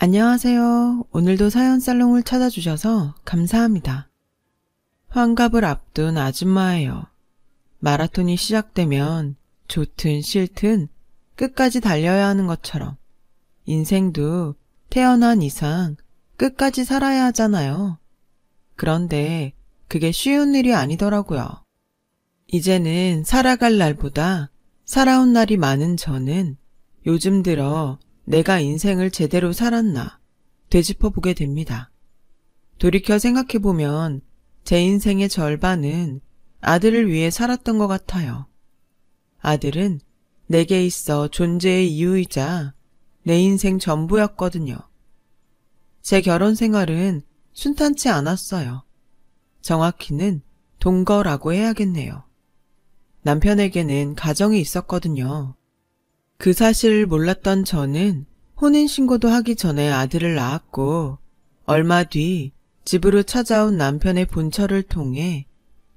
안녕하세요. 오늘도 사연 살롱을 찾아주셔서 감사합니다. 환갑을 앞둔 아줌마예요. 마라톤이 시작되면 좋든 싫든 끝까지 달려야 하는 것처럼 인생도 태어난 이상 끝까지 살아야 하잖아요. 그런데 그게 쉬운 일이 아니더라고요. 이제는 살아갈 날보다 살아온 날이 많은 저는 요즘 들어 내가 인생을 제대로 살았나 되짚어 보게 됩니다. 돌이켜 생각해보면 제 인생의 절반은 아들을 위해 살았던 것 같아요. 아들은 내게 있어 존재의 이유이자 내 인생 전부였거든요. 제 결혼 생활은 순탄치 않았어요. 정확히는 동거라고 해야겠네요. 남편에게는 가정이 있었거든요. 그 사실을 몰랐던 저는 혼인신고도 하기 전에 아들을 낳았고 얼마 뒤 집으로 찾아온 남편의 본처를 통해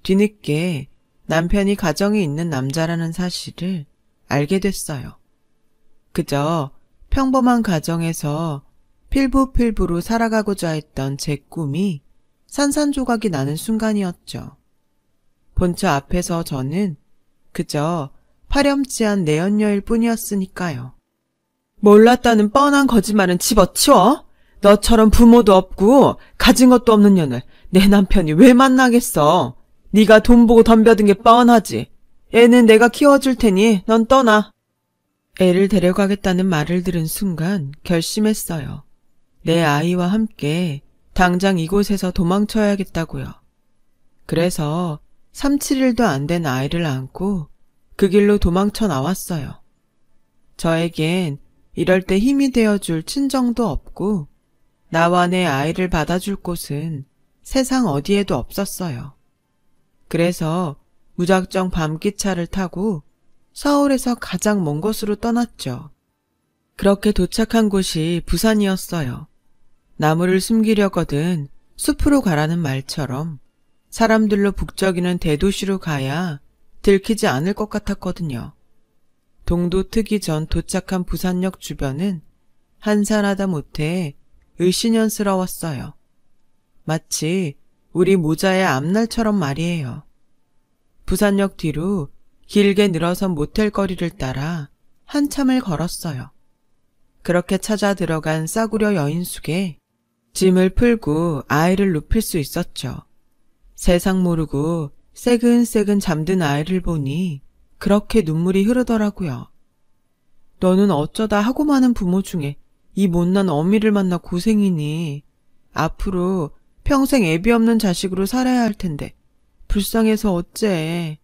뒤늦게 남편이 가정이 있는 남자라는 사실을 알게 됐어요. 그저 평범한 가정에서 필부필부로 살아가고자 했던 제 꿈이 산산조각이 나는 순간이었죠. 본처 앞에서 저는 그저 파렴치한 내연녀일 뿐이었으니까요. 몰랐다는 뻔한 거짓말은 집어치워. 너처럼 부모도 없고 가진 것도 없는 년을 내 남편이 왜 만나겠어. 네가 돈 보고 덤벼든 게 뻔하지. 애는 내가 키워줄 테니 넌 떠나. 애를 데려가겠다는 말을 들은 순간 결심했어요. 내 아이와 함께 당장 이곳에서 도망쳐야겠다고요. 그래서 3, 7일도 안 된 아이를 안고 그 길로 도망쳐 나왔어요. 저에겐 이럴 때 힘이 되어줄 친정도 없고 나와 내 아이를 받아줄 곳은 세상 어디에도 없었어요. 그래서 무작정 밤기차를 타고 서울에서 가장 먼 곳으로 떠났죠. 그렇게 도착한 곳이 부산이었어요. 나무를 숨기려거든 숲으로 가라는 말처럼 사람들로 북적이는 대도시로 가야 들키지 않을 것 같았거든요. 동도 트기 전 도착한 부산역 주변은 한산하다 못해 을씨년스러웠어요. 마치 우리 모자의 앞날처럼 말이에요. 부산역 뒤로 길게 늘어선 모텔 거리를 따라 한참을 걸었어요. 그렇게 찾아 들어간 싸구려 여인숙에 짐을 풀고 아이를 눕힐 수 있었죠. 세상 모르고 새근새근 잠든 아이를 보니 그렇게 눈물이 흐르더라고요. 너는 어쩌다 하고 많은 부모 중에 이 못난 어미를 만나 고생이니 앞으로 평생 애비 없는 자식으로 살아야 할 텐데 불쌍해서 어째.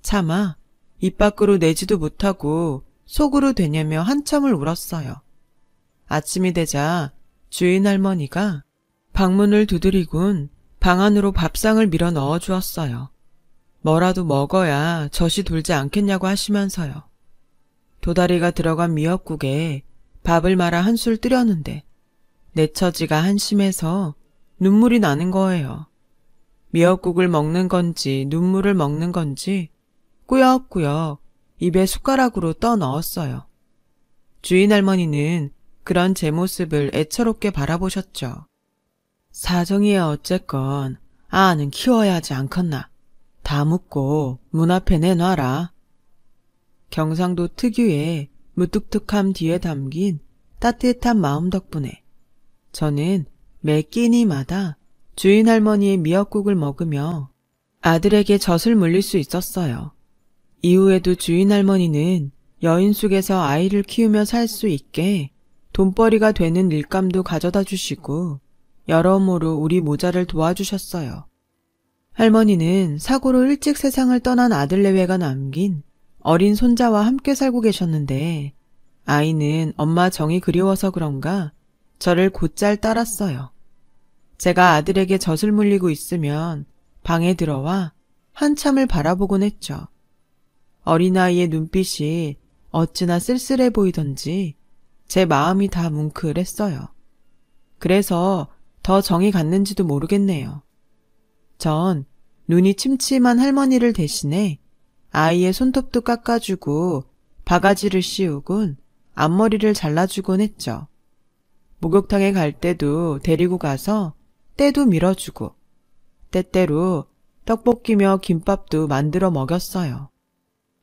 차마 입 밖으로 내지도 못하고 속으로 되냐며 한참을 울었어요. 아침이 되자 주인 할머니가 방문을 두드리곤 방 안으로 밥상을 밀어 넣어 주었어요. 뭐라도 먹어야 젖이 돌지 않겠냐고 하시면서요. 도다리가 들어간 미역국에 밥을 말아 한술 뜨려는데 내 처지가 한심해서 눈물이 나는 거예요. 미역국을 먹는 건지 눈물을 먹는 건지 꾸역꾸역 입에 숟가락으로 떠 넣었어요. 주인 할머니는 그런 제 모습을 애처롭게 바라보셨죠. 사정이야 어쨌건 아는 키워야 하지 않겠나. 다 묻고 문 앞에 내놔라. 경상도 특유의 무뚝뚝함 뒤에 담긴 따뜻한 마음 덕분에 저는 매 끼니마다 주인 할머니의 미역국을 먹으며 아들에게 젖을 물릴 수 있었어요. 이후에도 주인 할머니는 여인숙에서 아이를 키우며 살 수 있게 돈벌이가 되는 일감도 가져다 주시고 여러모로 우리 모자를 도와주셨어요. 할머니는 사고로 일찍 세상을 떠난 아들 내외가 남긴 어린 손자와 함께 살고 계셨는데 아이는 엄마 정이 그리워서 그런가 저를 곧잘 따랐어요. 제가 아들에게 젖을 물리고 있으면 방에 들어와 한참을 바라보곤 했죠. 어린아이의 눈빛이 어찌나 쓸쓸해 보이던지 제 마음이 다 뭉클했어요. 그래서 더 정이 갔는지도 모르겠네요. 전 눈이 침침한 할머니를 대신해 아이의 손톱도 깎아주고 바가지를 씌우곤 앞머리를 잘라주곤 했죠. 목욕탕에 갈 때도 데리고 가서 때도 밀어주고 때때로 떡볶이며 김밥도 만들어 먹였어요.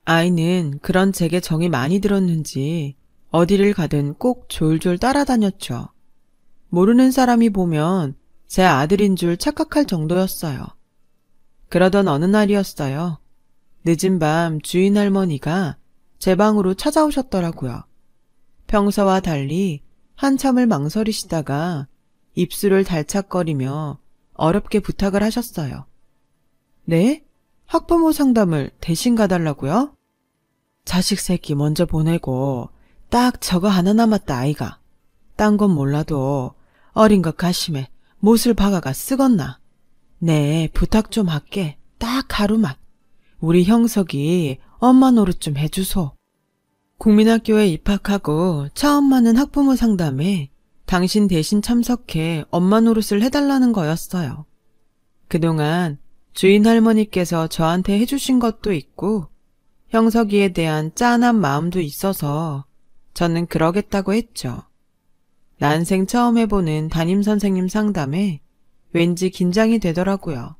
아이는 그런 제게 정이 많이 들었는지 어디를 가든 꼭 졸졸 따라다녔죠. 모르는 사람이 보면 제 아들인 줄 착각할 정도였어요. 그러던 어느 날이었어요. 늦은 밤 주인 할머니가 제 방으로 찾아오셨더라고요. 평소와 달리 한참을 망설이시다가 입술을 달착거리며 어렵게 부탁을 하셨어요. 네? 학부모 상담을 대신 가달라고요? 자식 새끼 먼저 보내고 딱 저거 하나 남았다 아이가. 딴 건 몰라도 어린 것 가심에 못을 박아가 쓰겄나. 네, 부탁 좀 할게. 딱 하루만. 우리 형석이 엄마 노릇 좀 해주소. 국민학교에 입학하고 처음 맞는 학부모 상담에 당신 대신 참석해 엄마 노릇을 해달라는 거였어요. 그동안 주인 할머니께서 저한테 해주신 것도 있고 형석이에 대한 짠한 마음도 있어서 저는 그러겠다고 했죠. 난생 처음 해보는 담임선생님 상담에 왠지 긴장이 되더라고요.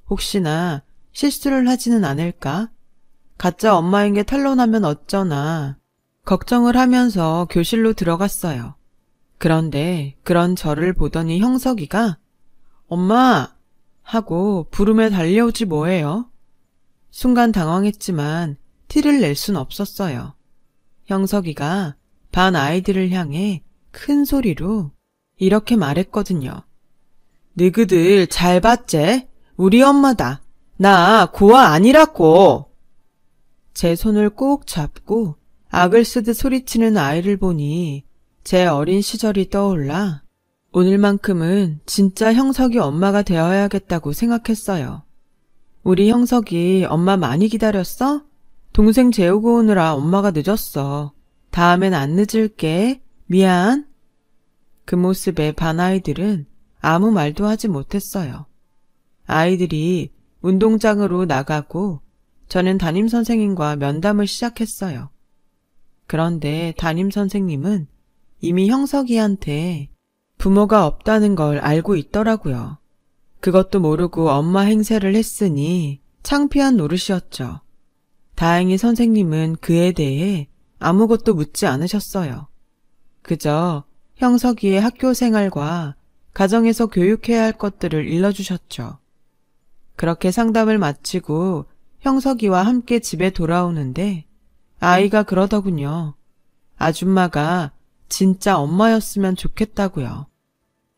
혹시나 실수를 하지는 않을까? 가짜 엄마인 게 탄로나면 어쩌나 걱정을 하면서 교실로 들어갔어요. 그런데 그런 저를 보더니 형석이가 엄마! 하고 부름에 달려오지 뭐예요. 순간 당황했지만 티를 낼 순 없었어요. 형석이가 반 아이들을 향해 큰 소리로 이렇게 말했거든요. 너희들 잘 봤제? 우리 엄마다. 나 고아 아니라고. 제 손을 꼭 잡고 악을 쓰듯 소리치는 아이를 보니 제 어린 시절이 떠올라 오늘만큼은 진짜 형석이 엄마가 되어야겠다고 생각했어요. 우리 형석이 엄마 많이 기다렸어? 동생 재우고 오느라 엄마가 늦었어. 다음엔 안 늦을게. 미안. 그 모습에 반 아이들은 아무 말도 하지 못했어요. 아이들이 운동장으로 나가고 저는 담임선생님과 면담을 시작했어요. 그런데 담임선생님은 이미 형석이한테 부모가 없다는 걸 알고 있더라고요. 그것도 모르고 엄마 행세를 했으니 창피한 노릇이었죠. 다행히 선생님은 그에 대해 아무것도 묻지 않으셨어요. 그저 형석이의 학교 생활과 가정에서 교육해야 할 것들을 일러주셨죠. 그렇게 상담을 마치고 형석이와 함께 집에 돌아오는데 아이가 그러더군요. 아줌마가 진짜 엄마였으면 좋겠다고요.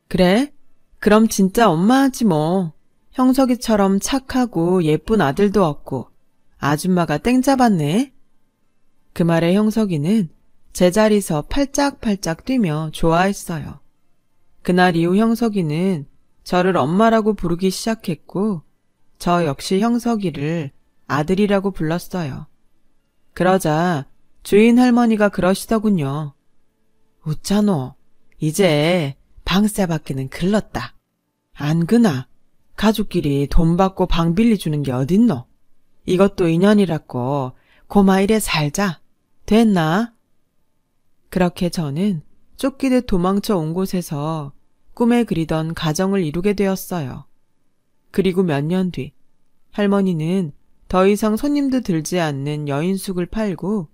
그래? 그럼 진짜 엄마하지 뭐. 형석이처럼 착하고 예쁜 아들도 없고 아줌마가 땡 잡았네. 그 말에 형석이는 제자리서 팔짝팔짝 뛰며 좋아했어요. 그날 이후 형석이는 저를 엄마라고 부르기 시작했고 저 역시 형석이를 아들이라고 불렀어요. 그러자 주인 할머니가 그러시더군요. 웃자노, 이제 방세받기는 글렀다. 안 그나 가족끼리 돈 받고 방 빌려주는 게 어딨노? 이것도 인연이라고 고마이래 살자. 됐나? 그렇게 저는 쫓기듯 도망쳐 온 곳에서 꿈에 그리던 가정을 이루게 되었어요. 그리고 몇 년 뒤 할머니는 더 이상 손님도 들지 않는 여인숙을 팔고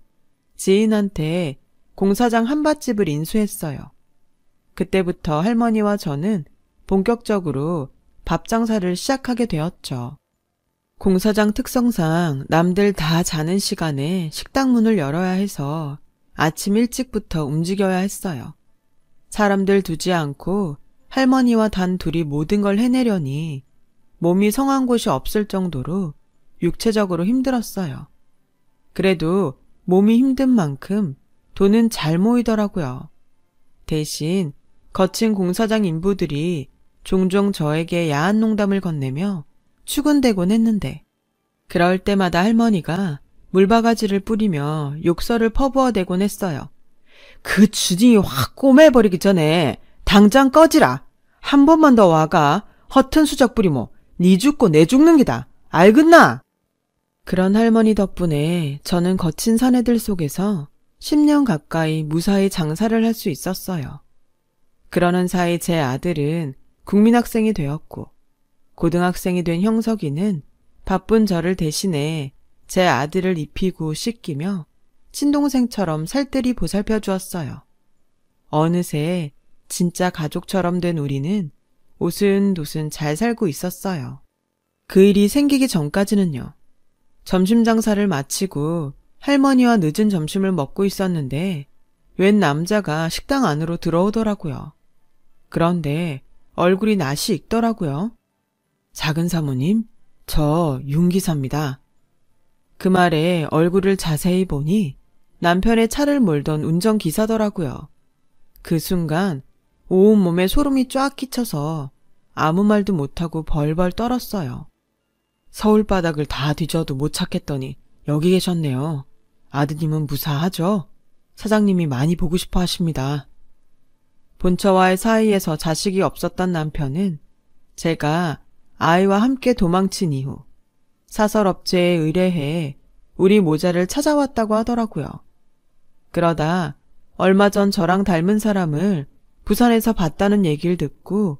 지인한테 공사장 한밭집을 인수했어요. 그때부터 할머니와 저는 본격적으로 밥 장사를 시작하게 되었죠. 공사장 특성상 남들 다 자는 시간에 식당 문을 열어야 해서 아침 일찍부터 움직여야 했어요. 사람들 두지 않고 할머니와 단 둘이 모든 걸 해내려니 몸이 성한 곳이 없을 정도로 육체적으로 힘들었어요. 그래도 몸이 힘든 만큼 돈은 잘 모이더라고요. 대신 거친 공사장 인부들이 종종 저에게 야한 농담을 건네며 추근대곤 했는데 그럴 때마다 할머니가 물바가지를 뿌리며 욕설을 퍼부어대곤 했어요. 그 주둥이 확 꼬매버리기 전에 당장 꺼지라. 한 번만 더 와가 허튼 수작 부리모 니 죽고 내 죽는 기다. 알겠나? 그런 할머니 덕분에 저는 거친 사내들 속에서 10년 가까이 무사히 장사를 할 수 있었어요. 그러는 사이 제 아들은 국민학생이 되었고 고등학생이 된 형석이는 바쁜 저를 대신해 제 아들을 입히고 씻기며 친동생처럼 살뜰히 보살펴 주었어요. 어느새 진짜 가족처럼 된 우리는 오순도순 잘 살고 있었어요. 그 일이 생기기 전까지는요. 점심 장사를 마치고 할머니와 늦은 점심을 먹고 있었는데 웬 남자가 식당 안으로 들어오더라고요. 그런데 얼굴이 낯이 익더라고요. 작은 사모님, 저 윤기사입니다. 그 말에 얼굴을 자세히 보니 남편의 차를 몰던 운전기사더라고요. 그 순간 온몸에 소름이 쫙 끼쳐서 아무 말도 못하고 벌벌 떨었어요. 서울 바닥을 다 뒤져도 못 찾겠더니 여기 계셨네요. 아드님은 무사하죠? 사장님이 많이 보고 싶어 하십니다. 본처와의 사이에서 자식이 없었던 남편은 제가 아이와 함께 도망친 이후 사설업체에 의뢰해 우리 모자를 찾아왔다고 하더라고요. 그러다 얼마 전 저랑 닮은 사람을 부산에서 봤다는 얘기를 듣고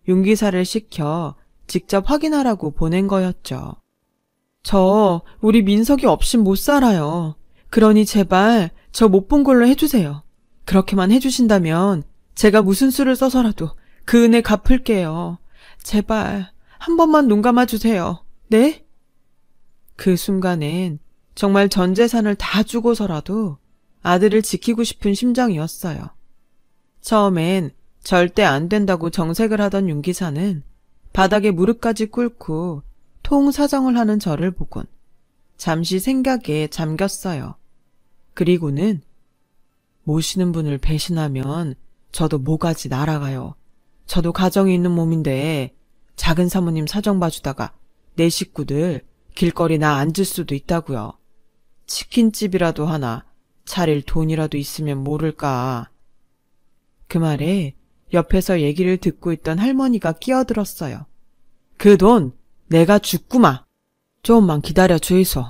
윤기사를 시켜 직접 확인하라고 보낸 거였죠. 저 우리 민석이 없인 못 살아요. 그러니 제발 저 못 본 걸로 해주세요. 그렇게만 해주신다면 제가 무슨 수를 써서라도 그 은혜 갚을게요. 제발 한 번만 눈 감아주세요. 네? 그 순간엔 정말 전 재산을 다 주고서라도 아들을 지키고 싶은 심정이었어요. 처음엔 절대 안 된다고 정색을 하던 윤기사는 바닥에 무릎까지 꿇고 통사정을 하는 저를 보곤 잠시 생각에 잠겼어요. 그리고는 모시는 분을 배신하면 저도 모가지 날아가요. 저도 가정이 있는 몸인데 작은 사모님 사정 봐주다가 내 식구들 길거리나 앉을 수도 있다고요. 치킨집이라도 하나 차릴 돈이라도 있으면 모를까. 그 말에 옆에서 얘기를 듣고 있던 할머니가 끼어들었어요. 그 돈 내가 줬구마. 좀만 기다려 주이소.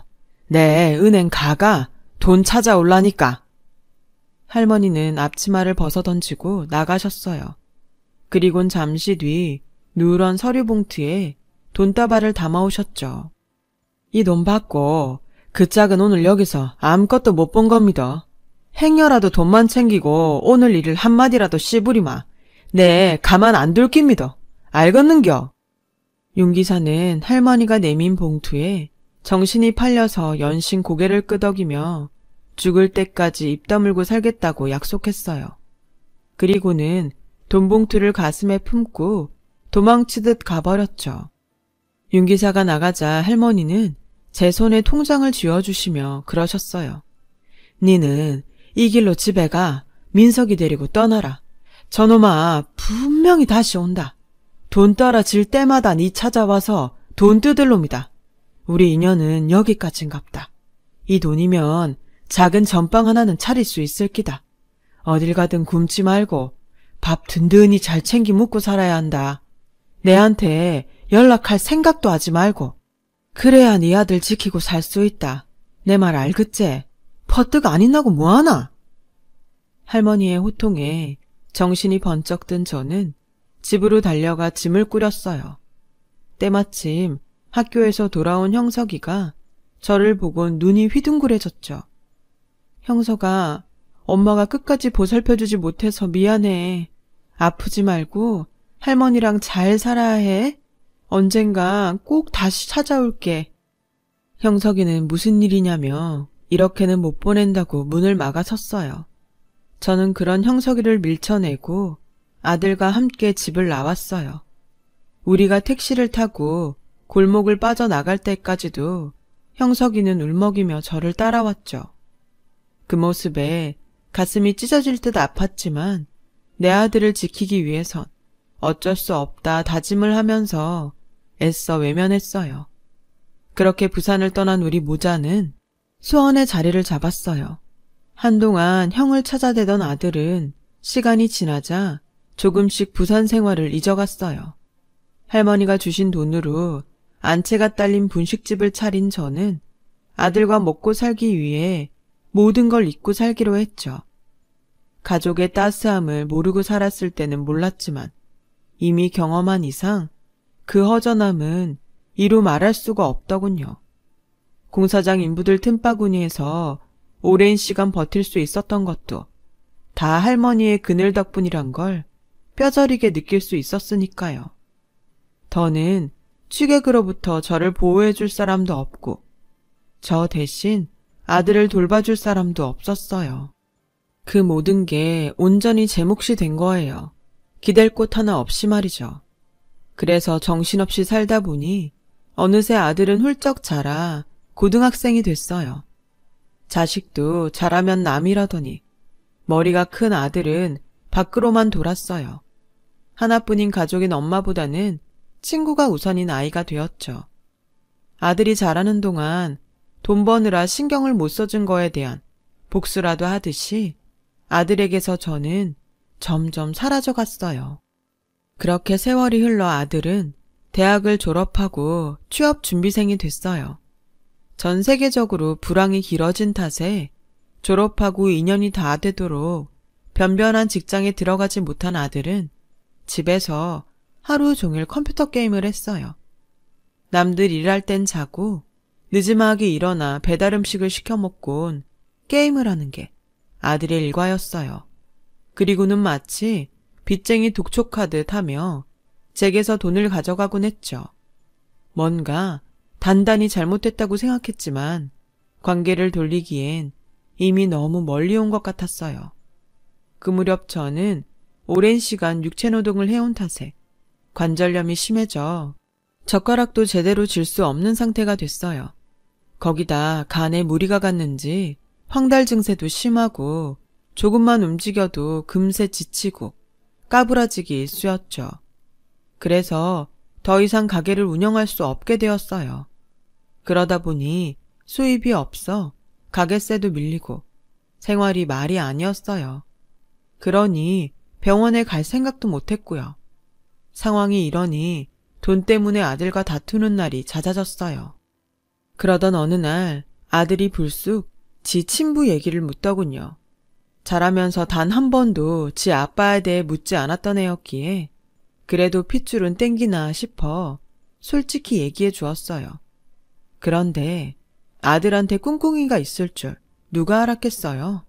내 은행 가가 돈 찾아올라니까. 할머니는 앞치마를 벗어던지고 나가셨어요. 그리곤 잠시 뒤 누런 서류 봉투에 돈다발을 담아오셨죠. 이 돈 받고 그 짝은 오늘 여기서 아무것도 못 본 겁니다. 행여라도 돈만 챙기고 오늘 일을 한마디라도 씨부리마. 네, 가만 안 둘 깁니다. 알겠는겨? 윤기사는 할머니가 내민 봉투에 정신이 팔려서 연신 고개를 끄덕이며 죽을 때까지 입 다물고 살겠다고 약속했어요. 그리고는 돈봉투를 가슴에 품고 도망치듯 가버렸죠. 윤기사가 나가자 할머니는 제 손에 통장을 쥐어주시며 그러셨어요. 니는 이 길로 집에 가 민석이 데리고 떠나라. 저놈아 분명히 다시 온다. 돈 떨어질 때마다 니 찾아와서 돈 뜯을 놈이다. 우리 인연은 여기까지인갑다. 이 돈이면 작은 전빵 하나는 차릴 수 있을 기다. 어딜 가든 굶지 말고 밥 든든히 잘 챙기 먹고 살아야 한다. 내한테 연락할 생각도 하지 말고. 그래야 네 아들 지키고 살 수 있다. 내 말 알겠지? 퍼뜩 안 있나고 뭐하나? 할머니의 호통에 정신이 번쩍 든 저는 집으로 달려가 짐을 꾸렸어요. 때마침 학교에서 돌아온 형석이가 저를 보곤 눈이 휘둥그레졌죠. 형석아, 엄마가 끝까지 보살펴주지 못해서 미안해. 아프지 말고 할머니랑 잘 살아야 해. 언젠가 꼭 다시 찾아올게. 형석이는 무슨 일이냐며 이렇게는 못 보낸다고 문을 막아섰어요. 저는 그런 형석이를 밀쳐내고 아들과 함께 집을 나왔어요. 우리가 택시를 타고 골목을 빠져나갈 때까지도 형석이는 울먹이며 저를 따라왔죠. 그 모습에 가슴이 찢어질 듯 아팠지만 내 아들을 지키기 위해선 어쩔 수 없다 다짐을 하면서 애써 외면했어요. 그렇게 부산을 떠난 우리 모자는 수원에 자리를 잡았어요. 한동안 형을 찾아대던 아들은 시간이 지나자 조금씩 부산 생활을 잊어갔어요. 할머니가 주신 돈으로 안채가 딸린 분식집을 차린 저는 아들과 먹고 살기 위해 모든 걸 잊고 살기로 했죠. 가족의 따스함을 모르고 살았을 때는 몰랐지만 이미 경험한 이상 그 허전함은 이루 말할 수가 없더군요. 공사장 인부들 틈바구니에서 오랜 시간 버틸 수 있었던 것도 다 할머니의 그늘 덕분이란 걸 뼈저리게 느낄 수 있었으니까요. 더는 취객으로부터 저를 보호해 줄 사람도 없고 저 대신 아들을 돌봐줄 사람도 없었어요. 그 모든 게 온전히 제 몫이 된 거예요. 기댈 곳 하나 없이 말이죠. 그래서 정신없이 살다 보니 어느새 아들은 훌쩍 자라 고등학생이 됐어요. 자식도 자라면 남이라더니 머리가 큰 아들은 밖으로만 돌았어요. 하나뿐인 가족인 엄마보다는 친구가 우선인 아이가 되었죠. 아들이 자라는 동안 돈 버느라 신경을 못 써준 거에 대한 복수라도 하듯이 아들에게서 저는 점점 사라져 갔어요. 그렇게 세월이 흘러 아들은 대학을 졸업하고 취업 준비생이 됐어요. 전 세계적으로 불황이 길어진 탓에 졸업하고 2년이 다 되도록 변변한 직장에 들어가지 못한 아들은 집에서 하루 종일 컴퓨터 게임을 했어요. 남들 일할 땐 자고 늦지막이 일어나 배달 음식을 시켜 먹곤 게임을 하는 게 아들의 일과였어요. 그리고는 마치 빚쟁이 독촉하듯 하며 제게서 돈을 가져가곤 했죠. 뭔가 단단히 잘못됐다고 생각했지만 관계를 돌리기엔 이미 너무 멀리 온 것 같았어요. 그 무렵 저는 오랜 시간 육체노동을 해온 탓에 관절염이 심해져 젓가락도 제대로 쥘 수 없는 상태가 됐어요. 거기다 간에 무리가 갔는지 황달 증세도 심하고 조금만 움직여도 금세 지치고 까부라지기 일쑤였죠. 그래서 더 이상 가게를 운영할 수 없게 되었어요. 그러다 보니 수입이 없어 가게세도 밀리고 생활이 말이 아니었어요. 그러니 병원에 갈 생각도 못했고요. 상황이 이러니 돈 때문에 아들과 다투는 날이 잦아졌어요. 그러던 어느 날 아들이 불쑥 지 친부 얘기를 묻더군요. 자라면서 단 한 번도 지 아빠에 대해 묻지 않았던 애였기에 그래도 핏줄은 땡기나 싶어 솔직히 얘기해 주었어요. 그런데 아들한테 꿍꿍이가 있을 줄 누가 알았겠어요.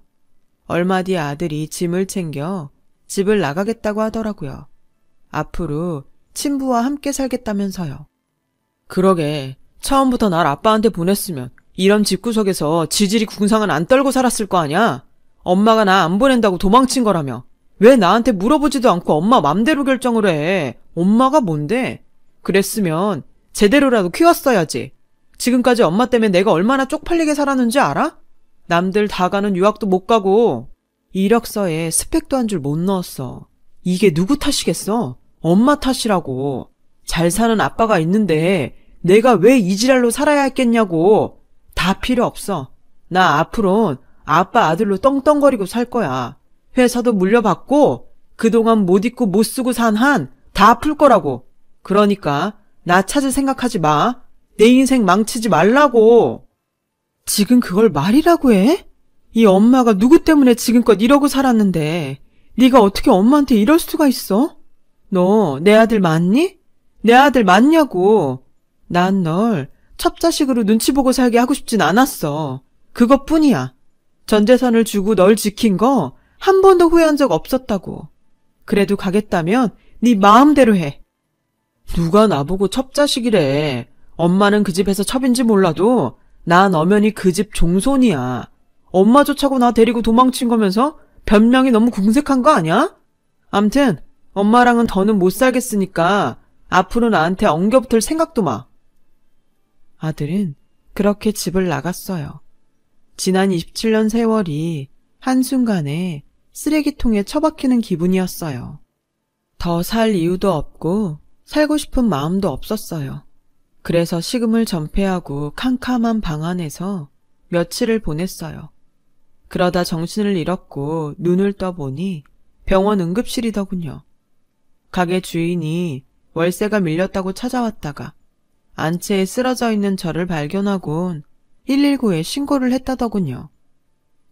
얼마 뒤 아들이 짐을 챙겨 집을 나가겠다고 하더라고요. 앞으로 친부와 함께 살겠다면서요. 그러게 처음부터 날 아빠한테 보냈으면 이런 집구석에서 지질이 궁상은 안 떨고 살았을 거 아냐? 엄마가 나 안 보낸다고 도망친 거라며. 왜 나한테 물어보지도 않고 엄마 맘대로 결정을 해. 엄마가 뭔데? 그랬으면 제대로라도 키웠어야지. 지금까지 엄마 때문에 내가 얼마나 쪽팔리게 살았는지 알아? 남들 다 가는 유학도 못 가고 이력서에 스펙도 한 줄 못 넣었어. 이게 누구 탓이겠어? 엄마 탓이라고. 잘 사는 아빠가 있는데 내가 왜 이 지랄로 살아야 했겠냐고. 다 필요 없어. 나 앞으론 아빠 아들로 떵떵거리고 살 거야. 회사도 물려받고 그동안 못 입고 못 쓰고 산 한 다 풀 거라고. 그러니까 나 찾을 생각하지 마. 내 인생 망치지 말라고. 지금 그걸 말이라고 해? 이 엄마가 누구 때문에 지금껏 이러고 살았는데 네가 어떻게 엄마한테 이럴 수가 있어? 너 내 아들 맞니? 내 아들 맞냐고. 난 널 첩자식으로 눈치 보고 살게 하고 싶진 않았어. 그것뿐이야. 전 재산을 주고 널 지킨 거 한 번도 후회한 적 없었다고. 그래도 가겠다면 네 마음대로 해. 누가 나보고 첩자식이래. 엄마는 그 집에서 첩인지 몰라도 난 엄연히 그 집 종손이야. 엄마 좋자고 나 데리고 도망친 거면서 변명이 너무 궁색한 거 아니야? 암튼 엄마랑은 더는 못 살겠으니까 앞으로 나한테 엉겨붙을 생각도 마. 아들은 그렇게 집을 나갔어요. 지난 27년 세월이 한순간에 쓰레기통에 처박히는 기분이었어요. 더 살 이유도 없고 살고 싶은 마음도 없었어요. 그래서 식음을 전폐하고 캄캄한 방 안에서 며칠을 보냈어요. 그러다 정신을 잃었고 눈을 떠보니 병원 응급실이더군요. 가게 주인이 월세가 밀렸다고 찾아왔다가 안채에 쓰러져 있는 저를 발견하곤 119에 신고를 했다더군요.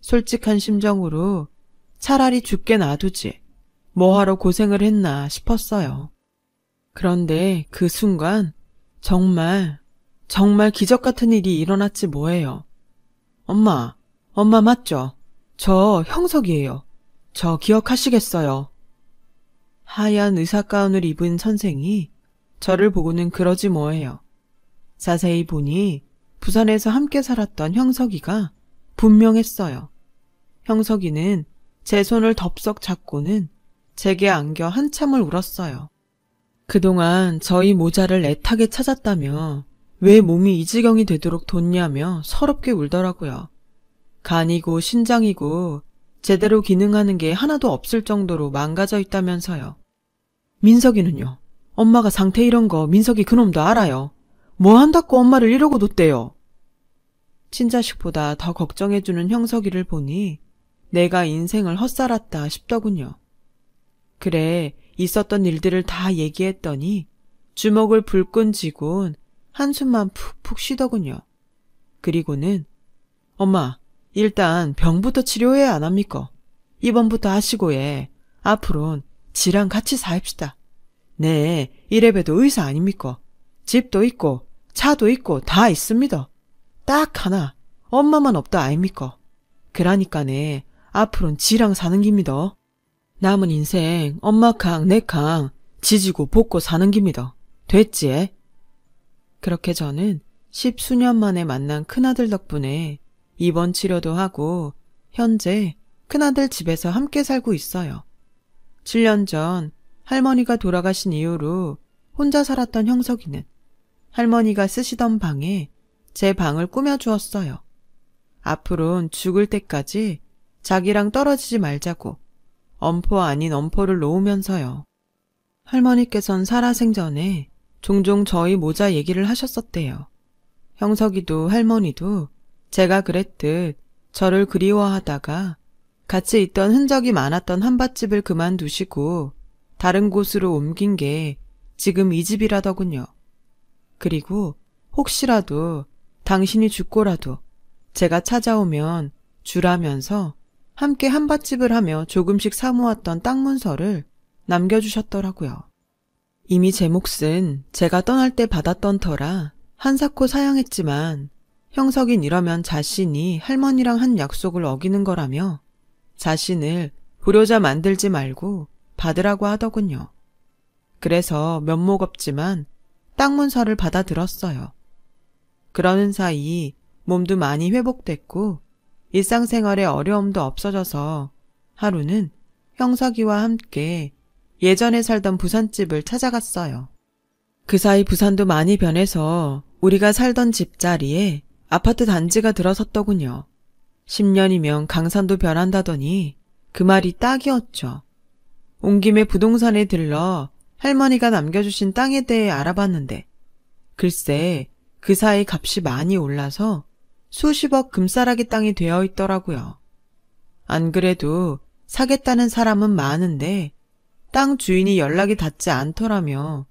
솔직한 심정으로 차라리 죽게 놔두지. 뭐하러 고생을 했나 싶었어요. 그런데 그 순간 정말 기적 같은 일이 일어났지 뭐예요. 엄마 맞죠? 저 형석이에요. 저 기억하시겠어요? 하얀 의사가운을 입은 선생이 저를 보고는 그러지 뭐예요. 자세히 보니 부산에서 함께 살았던 형석이가 분명했어요. 형석이는 제 손을 덥석 잡고는 제게 안겨 한참을 울었어요. 그동안 저희 모자를 애타게 찾았다며 왜 몸이 이 지경이 되도록 뒀냐며 서럽게 울더라고요. 간이고 신장이고 제대로 기능하는 게 하나도 없을 정도로 망가져 있다면서요. 민석이는요? 엄마가 상태 이런 거 민석이 그놈도 알아요. 뭐 한다고 엄마를 이러고 뒀대요. 친자식보다 더 걱정해주는 형석이를 보니 내가 인생을 헛살았다 싶더군요. 그래, 있었던 일들을 다 얘기했더니 주먹을 불끈 쥐곤 한숨만 푹푹 쉬더군요. 그리고는 엄마, 일단 병부터 치료해야 안 합니까? 입원부터 하시고 해. 앞으론 지랑 같이 사입시다. 네, 이래봬도 의사 아닙니까? 집도 있고 차도 있고 다 있습니다. 딱 하나, 엄마만 없다 아닙니까? 그러니까네, 앞으론 지랑 사는 깁니다. 남은 인생 엄마 강, 내 강 지지고 볶고 사는 깁니다. 됐지? 그렇게 저는 10수년 만에 만난 큰아들 덕분에 입원 치료도 하고 현재 큰아들 집에서 함께 살고 있어요. 7년 전 할머니가 돌아가신 이후로 혼자 살았던 형석이는 할머니가 쓰시던 방에 제 방을 꾸며주었어요. 앞으론 죽을 때까지 자기랑 떨어지지 말자고 엄포 아닌 엄포를 놓으면서요. 할머니께선 살아생전에 종종 저희 모자 얘기를 하셨었대요. 형석이도 할머니도 제가 그랬듯 저를 그리워하다가 같이 있던 흔적이 많았던 한밭집을 그만두시고 다른 곳으로 옮긴 게 지금 이 집이라더군요. 그리고 혹시라도 당신이 죽고라도 제가 찾아오면 주라면서 함께 한밭집을 하며 조금씩 사모았던 땅 문서를 남겨주셨더라고요. 이미 제 몫은 제가 떠날 때 받았던 터라 한사코 사양했지만 형석인 이러면 자신이 할머니랑 한 약속을 어기는 거라며 자신을 불효자 만들지 말고 받으라고 하더군요. 그래서 면목 없지만 땅 문서를 받아들었어요. 그러는 사이 몸도 많이 회복됐고 일상생활에 어려움도 없어져서 하루는 형석이와 함께 예전에 살던 부산집을 찾아갔어요. 그 사이 부산도 많이 변해서 우리가 살던 집자리에 아파트 단지가 들어섰더군요. 10년이면 강산도 변한다더니 그 말이 딱이었죠. 온 김에 부동산에 들러 할머니가 남겨주신 땅에 대해 알아봤는데 글쎄 그 사이 값이 많이 올라서 수십억 금싸라기 땅이 되어 있더라고요. 안 그래도 사겠다는 사람은 많은데 땅 주인이 연락이 닿지 않더라며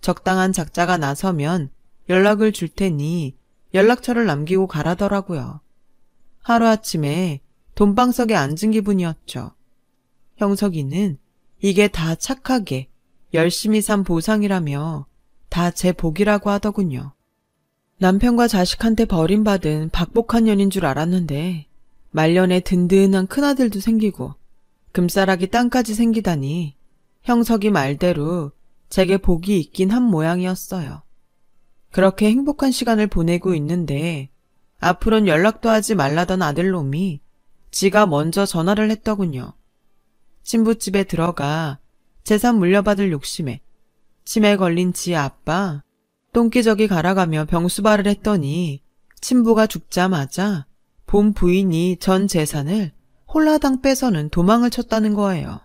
적당한 작자가 나서면 연락을 줄 테니 연락처를 남기고 가라더라고요. 하루아침에 돈방석에 앉은 기분이었죠. 형석이는 이게 다 착하게 열심히 산 보상이라며 다 제 복이라고 하더군요. 남편과 자식한테 버림받은 박복한 년인 줄 알았는데 말년에 든든한 큰아들도 생기고 금싸라기 땅까지 생기다니 형석이 말대로 제게 복이 있긴 한 모양이었어요. 그렇게 행복한 시간을 보내고 있는데 앞으론 연락도 하지 말라던 아들놈이 지가 먼저 전화를 했더군요. 친부집에 들어가 재산 물려받을 욕심에 치매 걸린 지 아빠 똥기저귀 갈아가며 병수발을 했더니 친부가 죽자마자 본 부인이 전 재산을 홀라당 빼서는 도망을 쳤다는 거예요.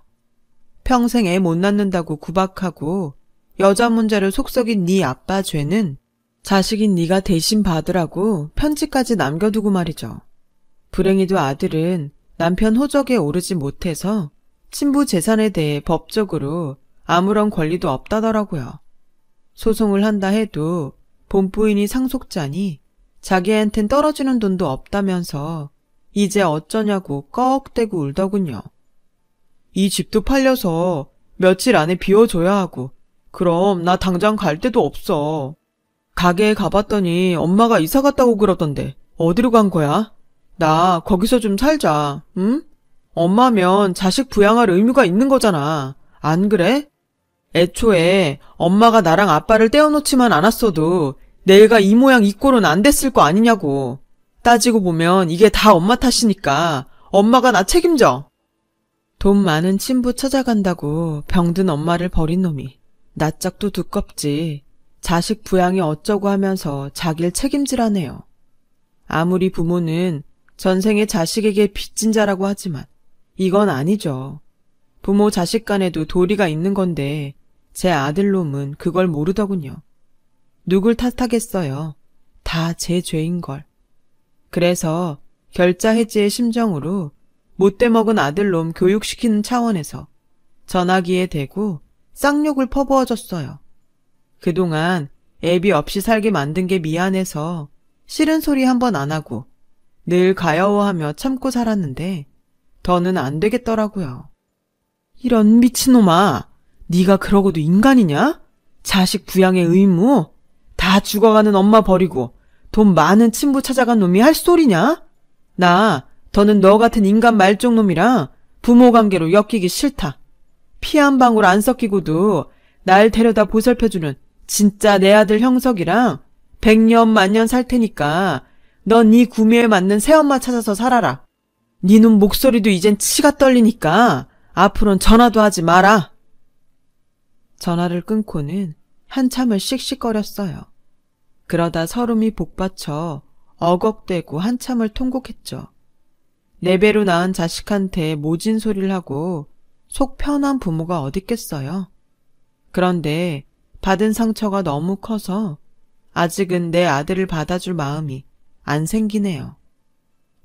평생 애 못 낳는다고 구박하고 여자 문제를 속썩인 네 아빠 죄는 자식인 네가 대신 받으라고 편지까지 남겨두고 말이죠. 불행히도 아들은 남편 호적에 오르지 못해서 친부 재산에 대해 법적으로 아무런 권리도 없다더라고요. 소송을 한다 해도 본부인이 상속자니 자기한텐 떨어지는 돈도 없다면서 이제 어쩌냐고 꺽대고 울더군요. 이 집도 팔려서 며칠 안에 비워줘야 하고, 그럼 나 당장 갈 데도 없어. 가게에 가봤더니 엄마가 이사 갔다고 그러던데 어디로 간 거야? 나 거기서 좀 살자, 응? 엄마면 자식 부양할 의무가 있는 거잖아. 안 그래? 애초에 엄마가 나랑 아빠를 떼어놓지만 않았어도 내가 이 모양 이 꼴은 안 됐을 거 아니냐고. 따지고 보면 이게 다 엄마 탓이니까 엄마가 나 책임져. 돈 많은 친부 찾아간다고 병든 엄마를 버린 놈이 낯짝도 두껍지. 자식 부양이 어쩌고 하면서 자기를 책임지라네요. 아무리 부모는 전생에 자식에게 빚진 자라고 하지만 이건 아니죠. 부모 자식 간에도 도리가 있는 건데 제 아들놈은 그걸 모르더군요. 누굴 탓하겠어요. 다 제 죄인걸. 그래서 결자해지의 심정으로 못돼 먹은 아들놈 교육시키는 차원에서 전화기에 대고 쌍욕을 퍼부어줬어요. 그동안 애비 없이 살게 만든 게 미안해서 싫은 소리 한 번 안 하고 늘 가여워하며 참고 살았는데 더는 안 되겠더라고요. 이런 미친놈아, 네가 그러고도 인간이냐? 자식 부양의 의무? 다 죽어가는 엄마 버리고 돈 많은 친부 찾아간 놈이 할 소리냐? 나 더는 너 같은 인간 말종놈이랑 부모 관계로 엮이기 싫다. 피 한 방울 안 섞이고도 날 데려다 보살펴주는 진짜 내 아들 형석이랑 100년 만년 살 테니까 넌 네 구미에 맞는 새엄마 찾아서 살아라. 네 놈 목소리도 이젠 치가 떨리니까 앞으론 전화도 하지 마라. 전화를 끊고는 한참을 씩씩거렸어요. 그러다 서름이 복받쳐 어걱대고 한참을 통곡했죠. 4배로 낳은 자식한테 모진 소리를 하고 속 편한 부모가 어딨겠어요. 그런데 받은 상처가 너무 커서 아직은 내 아들을 받아줄 마음이 안 생기네요.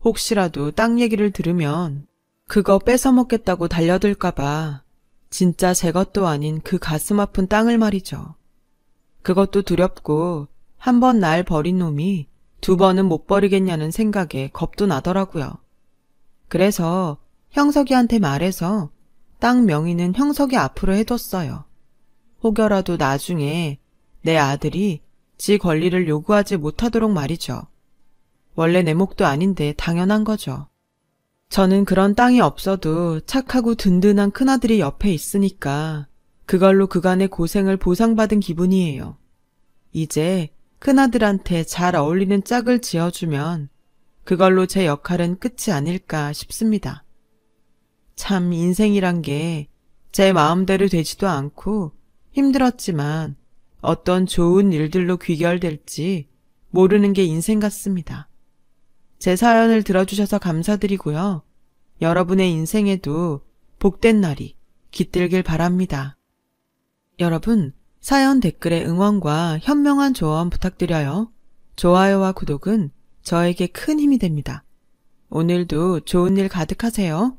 혹시라도 땅 얘기를 들으면 그거 뺏어먹겠다고 달려들까봐 진짜 제 것도 아닌 그 가슴 아픈 땅을 말이죠. 그것도 두렵고 한 번 날 버린 놈이 2번은 못 버리겠냐는 생각에 겁도 나더라고요. 그래서 형석이한테 말해서 땅 명의는 형석이 앞으로 해뒀어요. 혹여라도 나중에 내 아들이 지 권리를 요구하지 못하도록 말이죠. 원래 내 몫도 아닌데 당연한 거죠. 저는 그런 땅이 없어도 착하고 든든한 큰아들이 옆에 있으니까 그걸로 그간의 고생을 보상받은 기분이에요. 이제 큰아들한테 잘 어울리는 짝을 지어주면 그걸로 제 역할은 끝이 아닐까 싶습니다. 참 인생이란 게 제 마음대로 되지도 않고 힘들었지만 어떤 좋은 일들로 귀결될지 모르는 게 인생 같습니다. 제 사연을 들어주셔서 감사드리고요. 여러분의 인생에도 복된 날이 깃들길 바랍니다. 여러분, 사연 댓글에 응원과 현명한 조언 부탁드려요. 좋아요와 구독은 저에게 큰 힘이 됩니다. 오늘도 좋은 일 가득하세요.